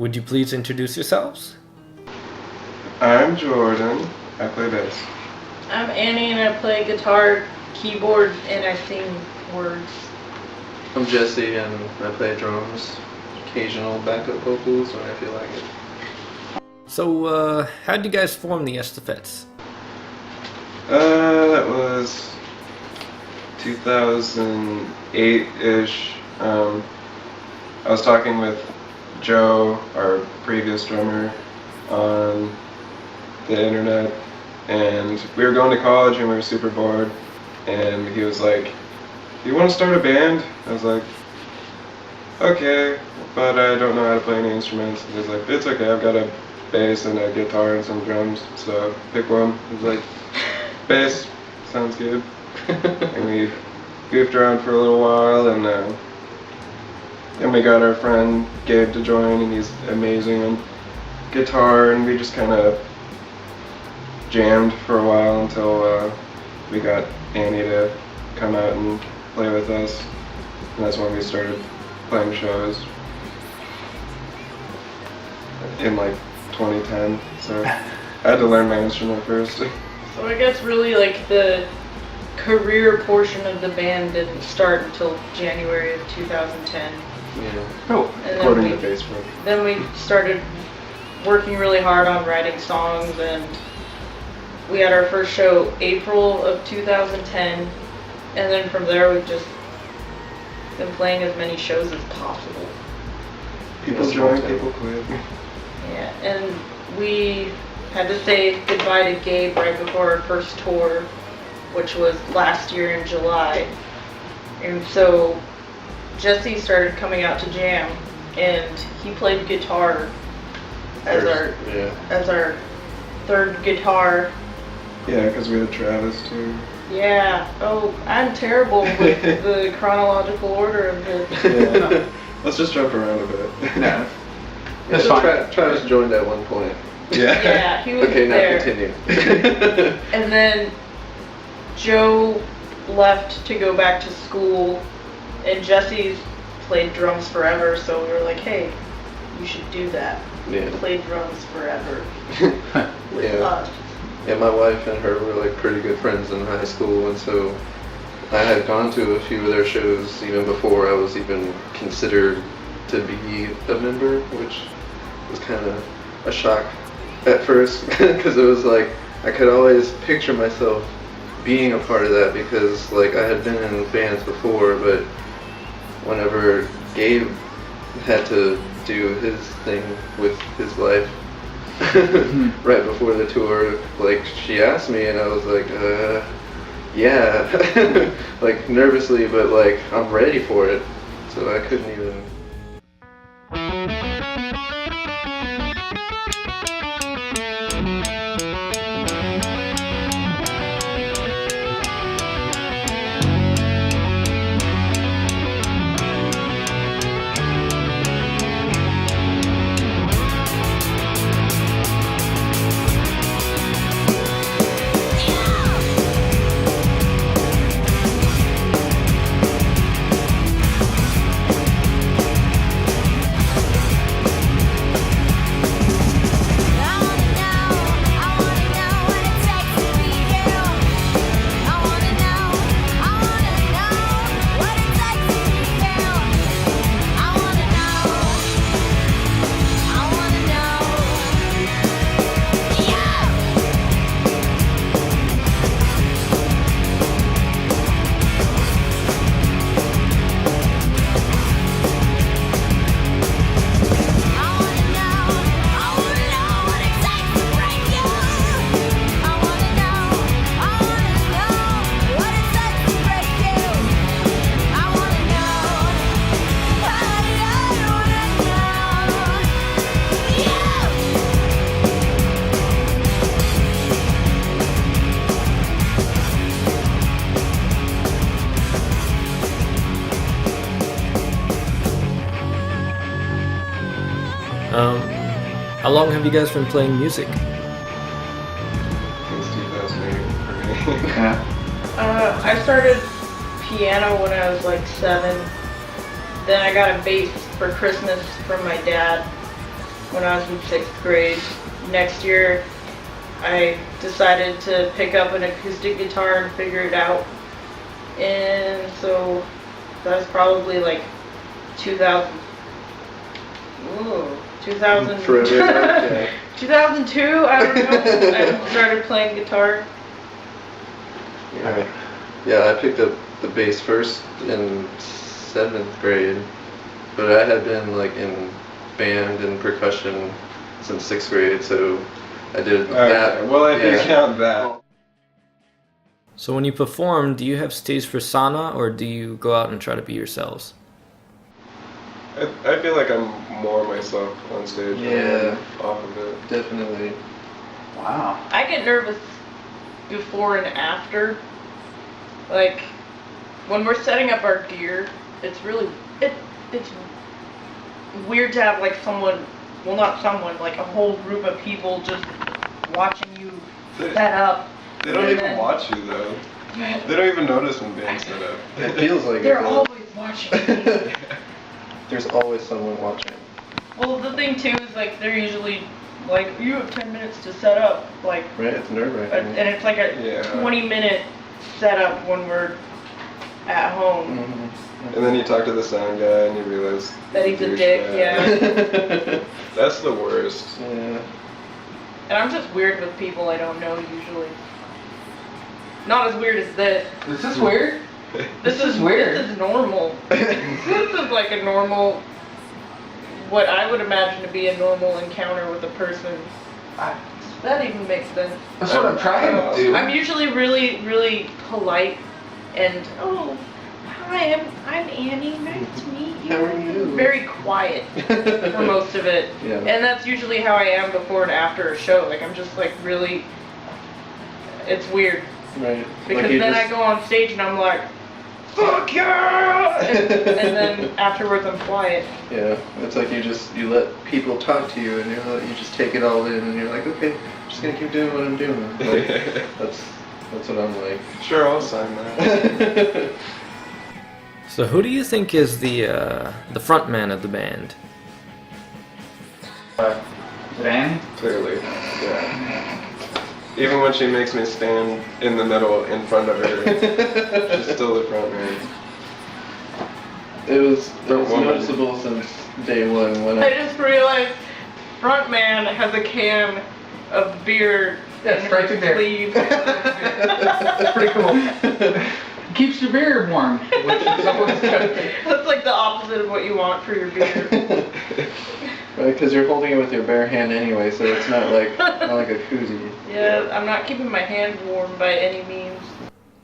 Would you please introduce yourselves? I'm Jordan. I play bass. I'm Annie and I play guitar, keyboard, and I sing words. I'm Jesse and I play drums, occasional backup vocals when I feel like it. So, how did you guys form the Estafets? That was 2008-ish. I was talking with Joe, our previous drummer, on the internet, and we were going to college and we were super bored, and he was like, "Do you want to start a band?" I was like, "Okay, but I don't know how to play any instruments." And he's like, "It's okay, I've got a bass and a guitar and some drums, so pick one." He was like, "Bass, sounds good." And we goofed around for a little while, and then we got our friend Gabe to join, and he's amazing on guitar, and we just kind of jammed for a while until we got Annie to come out and play with us, and that's when we started playing shows in like 2010, so I had to learn my instrument first. So I guess really like the career portion of the band didn't start until January of 2010. Yeah. Oh, And according then to Facebook. Then we started working really hard on writing songs, and we had our first show April of 2010, and then from there we've just been playing as many shows as possible. People join, people quit. Yeah, and we had to say goodbye to Gabe right before our first tour, which was last year in July. And so Jesse started coming out to jam, and he played guitar as our third guitar. Yeah, because we had Travis too. Yeah. Oh, I'm terrible with the chronological order of this. Yeah. Let's just jump around a bit. No. Yeah, so Travis joined at one point. Yeah. Yeah, he was Okay, now there. continue. And then Joe left to go back to school, and Jesse's played drums forever, so we were like, hey, you should do that. Yeah. Play drums forever with Yeah. us. Yeah, my wife and her were like pretty good friends in high school, and so I had gone to a few of their shows even before I was even considered to be a member, which was kind of a shock at first because it was like I could always picture myself being a part of that because like I had been in bands before, but whenever Gabe had to do his thing with his life right before the tour, like she asked me and I was like, yeah, like nervously, but like I'm ready for it, so I couldn't even. How long have you guys been playing music? Since 2008 for me. Yeah. I started piano when I was like 7. Then I got a bass for Christmas from my dad. when I was in 6th grade. Next year, I decided to pick up an acoustic guitar and figure it out. And so that was probably like 2000. Ooh, 2000. Forever, yeah. 2002, I don't know. I started playing guitar. Yeah, I picked up the bass first in 7th grade, but I had been like in band and percussion since 6th grade, so I did that. Okay, well, if you count that. So when you perform, do you have stage persona or do you go out and try to be yourselves? I feel like I'm more myself on stage than off of it. Definitely. Wow. I get nervous before and after. Like, when we're setting up our gear, it's really, it's weird to have like someone, well not someone, like a whole group of people just watching you set up. They don't even watch you though. They don't even notice when bands set up. It feels like They're it, though. always watching me. There's always someone watching. Well, the thing too is like they're usually like, you have 10 minutes to set up, like, Right? It's nerve-wracking. and it's like a 20-minute setup when we're at home. Mhm. And then you talk to the sound guy and you realize That he's a dick, yeah. That's the worst. Yeah. And I'm just weird with people I don't know usually. Not as weird as this. This is weird. This is weird. This is normal. This is like a normal, what I would imagine to be a normal encounter with a person. That even makes sense. That's what I'm trying to do. I'm usually really, really polite and, oh, hi, I'm Annie. Nice to meet you. How are you? Very quiet for most of it. Yeah. And that's usually how I am before and after a show. Like, I'm just like really, it's weird. Right. Because Like you then just- I go on stage and I'm like, fuck yeah! and then afterwards I'm quiet. Yeah, it's like you let people talk to you and you just take it all in and you're like, okay, I'm just gonna keep doing what I'm doing. Like, that's what I'm like. Sure, I'll sign that. So who do you think is the front man of the band? Is it Annie? Clearly, yeah. Even when she makes me stand in the middle in front of her, she's still the front man. It was woman. noticeable since day one when I just realized front man has a can of beer That's in right his there. sleeve. That's pretty cool. Keeps your beer warm, which is always good. That's like the opposite of what you want for your beer. Right, because you're holding it with your bare hand anyway, so it's not like a koozie. Yeah, I'm not keeping my hand warm by any means.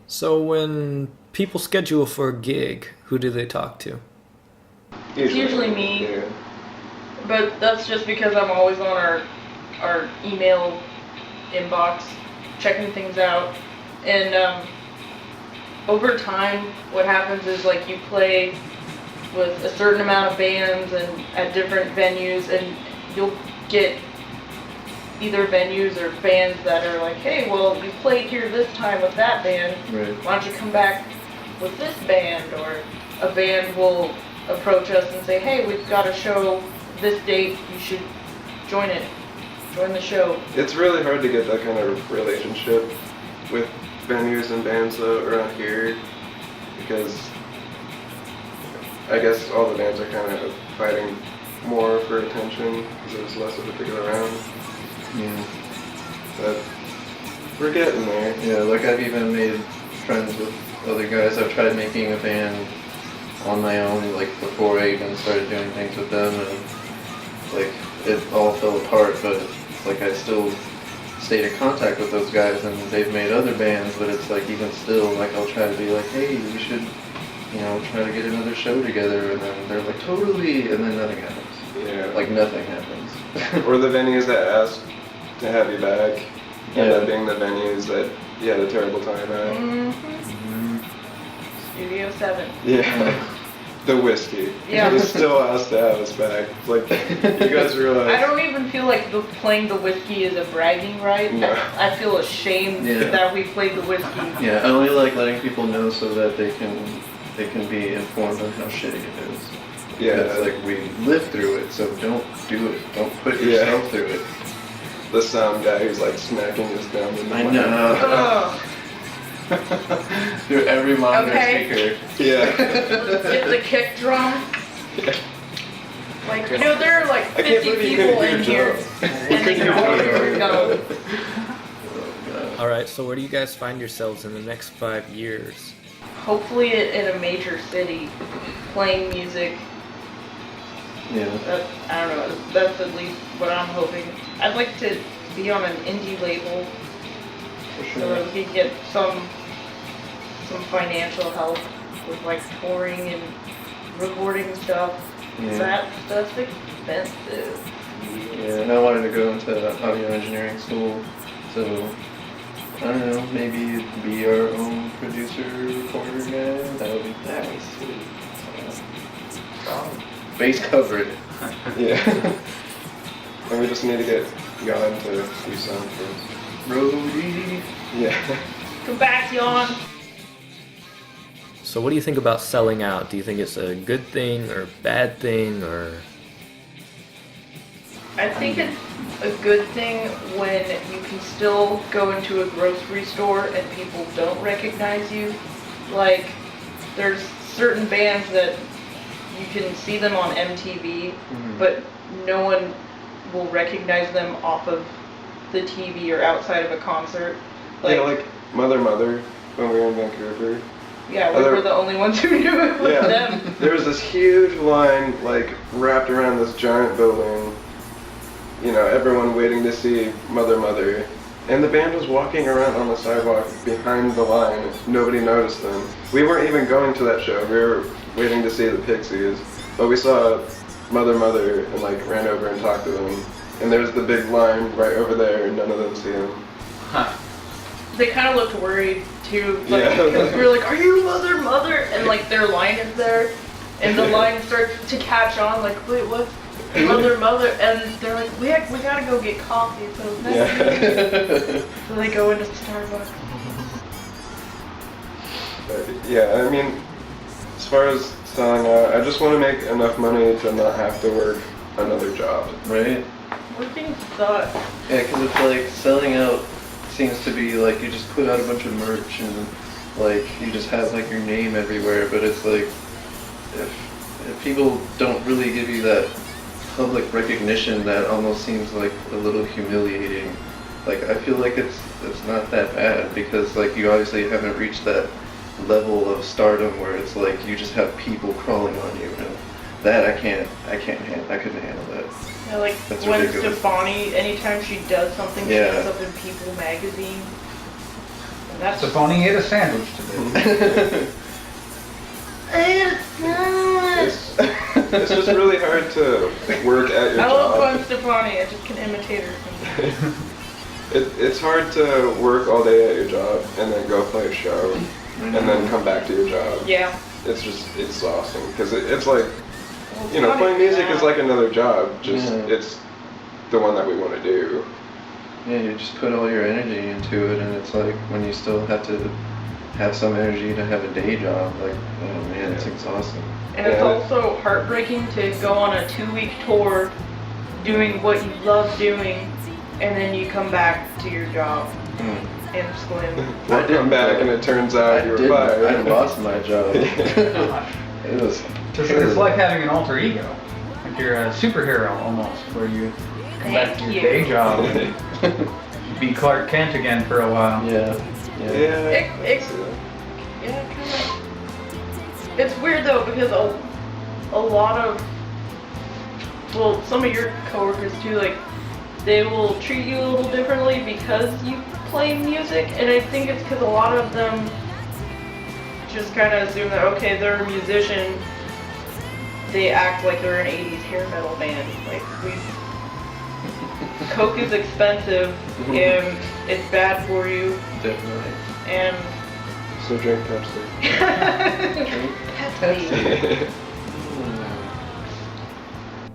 So when people schedule for a gig, who do they talk to? It's usually me. Yeah. But that's just because I'm always on our email inbox, checking things out. And over time, what happens is like you play with a certain amount of bands and at different venues, and you'll get either venues or bands that are like, hey, well, you played here this time with that band. Right. Why don't you come back with this band? Or a band will approach us and say, hey, we've got a show this date, you should join it. Join the show. It's really hard to get that kind of relationship with venues and bands though around here, because I guess all the bands are kind of fighting more for attention because there's less of a to go around. Yeah. But we're getting there. Yeah, like I've even made friends with other guys. I've tried making a band on my own, like before I even started doing things with them, and like it all fell apart, but like I still stayed in contact with those guys, and they've made other bands, but it's like even still, like I'll try to be like, hey, we should, try to get another show together, and then they're like, totally, and then nothing happens. Yeah. Like nothing happens. Or the venues that ask to have you back end Yeah. up being the venues that you had a terrible time at. Mm-hmm. Studio 7. Yeah. The whiskey. Yeah. They still asked to have us back. It's like, you guys realize. I don't even feel like playing the whiskey is a bragging right. No. I feel ashamed Yeah. that we played the whiskey. Yeah, I only like letting people know so that they can be informed on how shitty it is. Yeah. It's like we live through it, so don't do it. Don't put yourself through it. The sound guy who's like smacking us down the I mic. know. Ugh. Through every monitor Okay. speaker. Yeah. Get the kick drum. Yeah. Like, you know, there are like I can't 50 believe you people couldn't in do your here. job. And they can go. All right, so where do you guys find yourselves in the next 5 years? Hopefully in a major city, playing music. Yeah. I don't know, that's at least what I'm hoping. I'd like to be on an indie label For so that we can get some financial help with like touring and recording stuff. Yeah. That's expensive. Yeah, and I wanted to go into audio engineering school, so I don't know, maybe be our own producer, recorder guy. That would be sweet. Bass covered. Yeah. And we just need to get God to do sound for us. Roadie. Yeah. Come back, Jan. So what do you think about selling out? Do you think it's a good thing or bad thing or... I think it's a good thing when you can still go into a grocery store and people don't recognize you. Like, there's certain bands that you can see them on MTV, but no one will recognize them off of the TV or outside of a concert. Yeah, like Mother when we were in Vancouver. Yeah, we were the only ones who knew it was them. There was this huge line like wrapped around this giant building. You know, everyone waiting to see Mother. And the band was walking around on the sidewalk behind the line. Nobody noticed them. We weren't even going to that show. We were waiting to see the Pixies. But we saw Mother and like ran over and talked to them. And there's the big line right over there and none of them see him. Huh. They kind of looked worried too, like, Yeah. because we were like, "Are you Mother?" And like their line is there, and the line starts to catch on. Like, wait, what? Mother, and they're like, we gotta go get coffee. So Yeah. so they go into Starbucks. But, yeah, I mean, as far as selling out, I just want to make enough money to not have to work another job. Right? Working sucks. Yeah, because it's like selling out seems to be like you just put out a bunch of merch and like you just have like your name everywhere, but it's like if people don't really give you that public recognition, that almost seems like a little humiliating. Like I feel like it's not that bad because like you obviously haven't reached that level of stardom where it's like you just have people crawling on you, and that I couldn't handle that. Yeah, like That's when ridiculous. Stefani, anytime she does something, she Yeah. ends up in People magazine. And that's Stefani ate a sandwich today. It's just really hard to work at your I love job. Gwen Stefani. I just can imitate her. It's hard to work all day at your job and then go play a show and then come back to your job. Yeah. It's just exhausting because it's like, Well, you know, it's playing funny, music is like another job. Just Yeah. it's the one that we want to do. Yeah, you just put all your energy into it, and it's like when you still have to have some energy to have a day job, like, oh man, it's exhausting. And it's Yeah. also heartbreaking to go on a 2-week tour doing what you love doing, and then you come back to your job and slim. Or come back and it turns out you were fired. I lost my job. It was It's like having an alter ego. Like you're a superhero almost, where you come back to Thank your you. day job and be Clark Kent again for a while. yeah. Yeah, kind of. It's weird though because a lot of, well, some of your coworkers too, like they will treat you a little differently because you play music, and I think it's because a lot of them just kind of assume that okay, they're a musician. They act like they're an 80s hair metal band. Like Coke is expensive and it's bad for you, Definitely. and So drink Pepsi. Pepsi.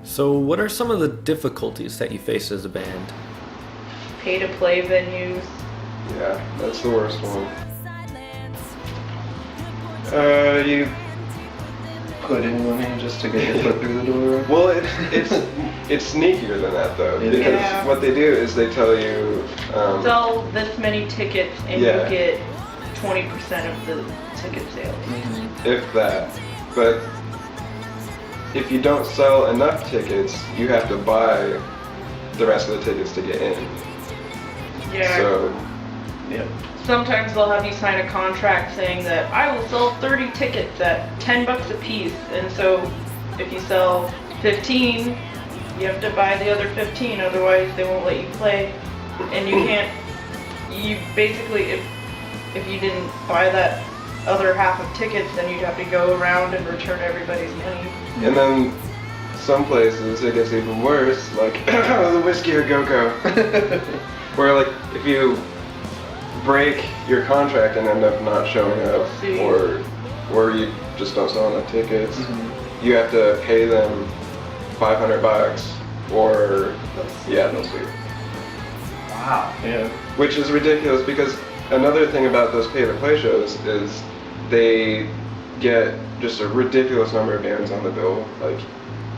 So what are some of the difficulties that you face as a band? Pay to play venues. Yeah, that's the worst one. You put in money just to get your foot through the door? Well, it's sneakier than that though, It because is. what they do is they tell you. Sell this many tickets and Yeah. you get 20% of the ticket sales. If that. But if you don't sell enough tickets, you have to buy the rest of the tickets to get in. Yeah. So, Yeah. Sometimes they'll have you sign a contract saying that I will sell 30 tickets at $10 a piece, and so if you sell 15, you have to buy the other 15, otherwise they won't let you play. And you can't. You basically, if you didn't buy that other half of tickets, then you'd have to go around and return everybody's money. and then some places it gets even worse, like the Whiskey or Go-Go, where like if you break your contract and end up not showing up, See. or you just don't sell enough tickets, Mm-hmm. you have to pay them $500, or yeah, they'll sue. Wow. Yeah. Which is ridiculous because another thing about those pay-to-play shows is they get just a ridiculous number of bands on the bill, like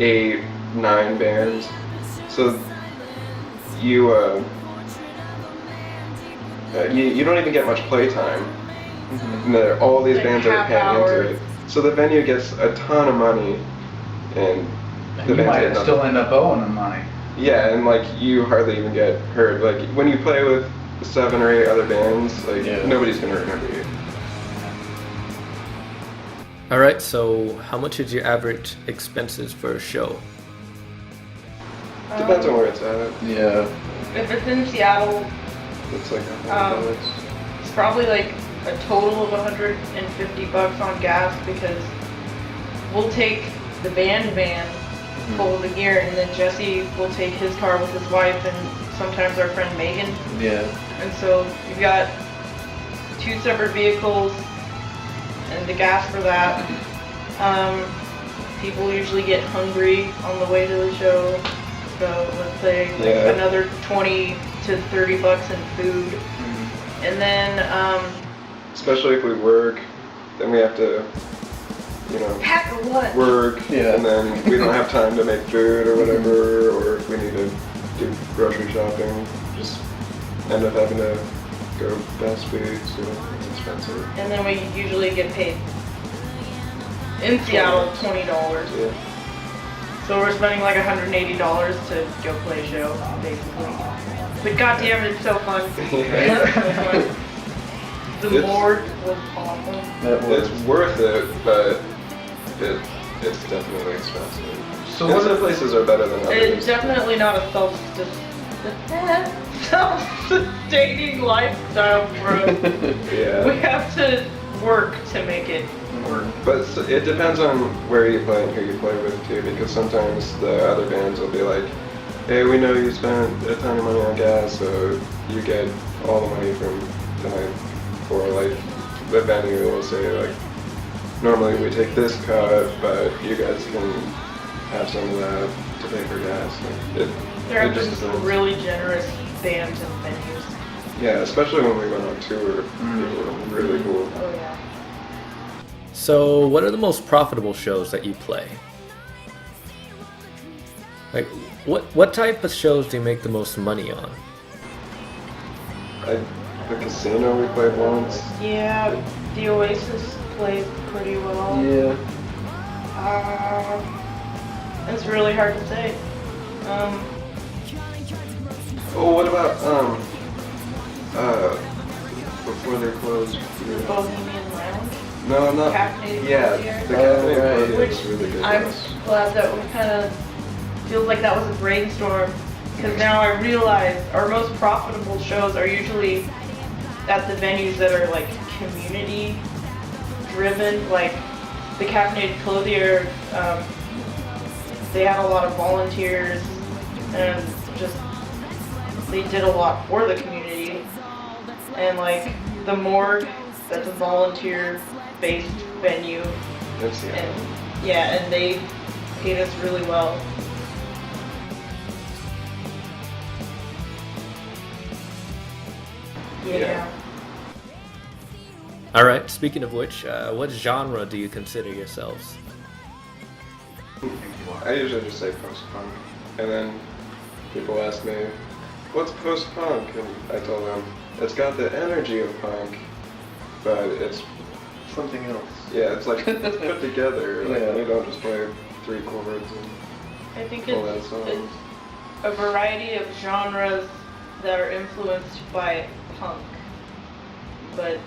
8, 9 bands. So you you don't even get much playtime. And there are all these Like bands that are half paying hour. into it. So the venue gets a ton of money, and And the you bands might get nothing. still end up owing them money. Yeah, and like you hardly even get heard. Like when you play with 7 or 8 other bands, like Yeah. nobody's gonna remember you. All right, so how much is your average expenses for a show? Depends on where it's at. Yeah. If it's in Seattle, It's like Um, it's probably like a total of $150 on gas, because we'll take the band van full of the gear, and then Jesse will take his car with his wife and sometimes our friend Megan. Yeah. And so you've got 2 separate vehicles and the gas for that. People usually get hungry on the way to the show, so let's say like Yeah. another 20 to $30 in food. And then especially if we work, then we have to, you know, pack a lunch. work, Yeah. and then we don't have time to make food or whatever, or if we need to do grocery shopping, just end up having to go fast food, so it's expensive. And then we usually get paid in Seattle $20. Yeah. So we're spending like $180 to go play a show, basically. But goddamn, it's so fun. It's so fun. The It's- board was awesome. That was. It's worth it, but it's definitely expensive. So And what some are places are better than others. It's definitely not a self-sustaining lifestyle for us. We Yeah. have to work to make it work. But it depends on where you play and who you play with too, because sometimes the other bands will be like, hey, we know you spent a ton of money on gas, so you get all the money from tonight. Or like the venue will say like, normally we take this cut, but you guys can have some of that to pay for gas. Like, There have it just been some depends. really generous bands and venues. Yeah, especially when we went on tour, people were really cool. Oh yeah. So, what are the most profitable shows that you play? Like, what type of shows do you make the most money on? The casino we played once. Yeah, the Oasis played pretty well. Yeah. It's really hard to say. Oh, what about before they closed? The Bohemian Lounge, No, not. Caffeinated Yeah, Clothier. the caffeinated right. Clothier Which was really good. I'm yes. glad that we kind of feels like that was a brainstorm, because now I realize our most profitable shows are usually at the venues that are like community driven, like the Caffeinated Clothier. They had a lot of volunteers and just they did a lot for the community. And like the Morgue, that's a volunteer-based venue. That's the And yeah, and they paid us really well. Yeah. All right. Speaking of which, what genre do you consider yourselves? Who do you think you I are? usually just say post-punk, and then people ask me, what's post-punk? And I tell them, it's got the energy of punk, but it's, Something else. yeah, it's like it's put together. Like, Yeah. you don't just play 3 chords and I think all that it's songs. a variety of genres that are influenced by punk, but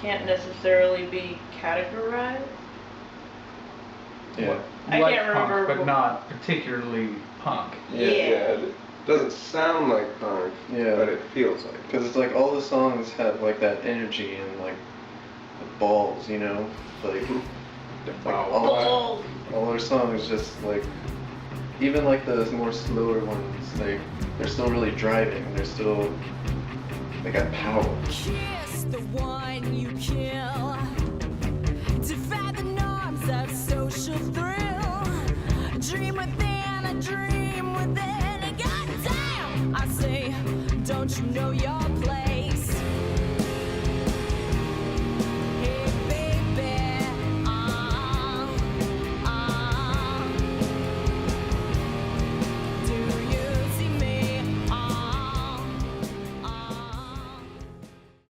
can't necessarily be categorized. Yeah. I Like can't punk, remember but what- not particularly punk. Yeah. It doesn't sound like punk, Yeah. but it feels like it. Because it's like all the songs have like that energy and like the balls, you know? Like, Wow. all their songs just like, even like the more slower ones, they're still really driving. They got power.